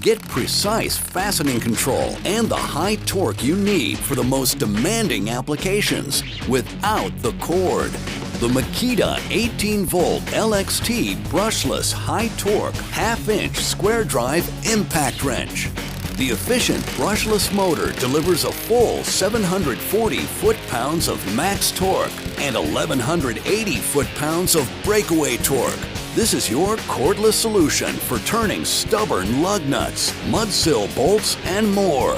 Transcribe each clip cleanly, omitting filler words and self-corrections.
Get precise fastening control and the high torque you need for the most demanding applications without the cord. The Makita 18-volt LXT brushless high-torque half-inch square drive impact wrench. The efficient brushless motor delivers a full 740 foot-pounds of max torque and 1,180 foot-pounds of breakaway torque. This is your cordless solution for turning stubborn lug nuts, mudsill bolts, and more.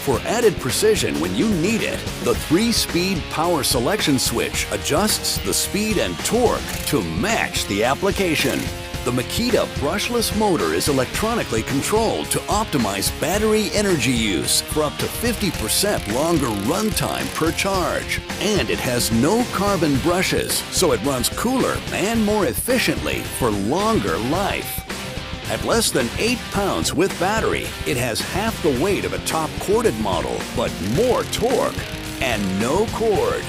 For added precision when you need it, the 3-speed power selection switch adjusts the speed and torque to match the application. The Makita brushless motor is electronically controlled to optimize battery energy use for up to 50% longer runtime per charge. And it has no carbon brushes, so it runs cooler and more efficiently for longer life. At less than 8 pounds with battery, it has half the weight of a top corded model, but more torque and no cord.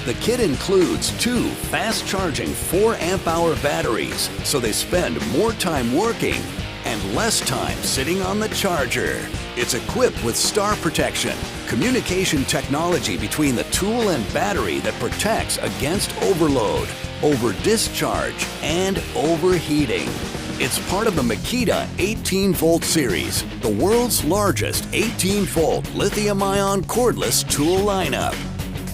The kit includes 2 fast-charging 4-amp-hour batteries, so they spend more time working and less time sitting on the charger. It's equipped with star protection, communication technology between the tool and battery that protects against overload, over-discharge, and overheating. It's part of the Makita 18-volt series, the world's largest 18-volt lithium-ion cordless tool lineup.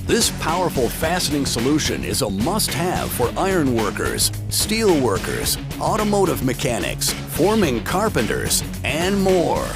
This powerful fastening solution is a must-have for iron workers, steel workers, automotive mechanics, forming carpenters, and more.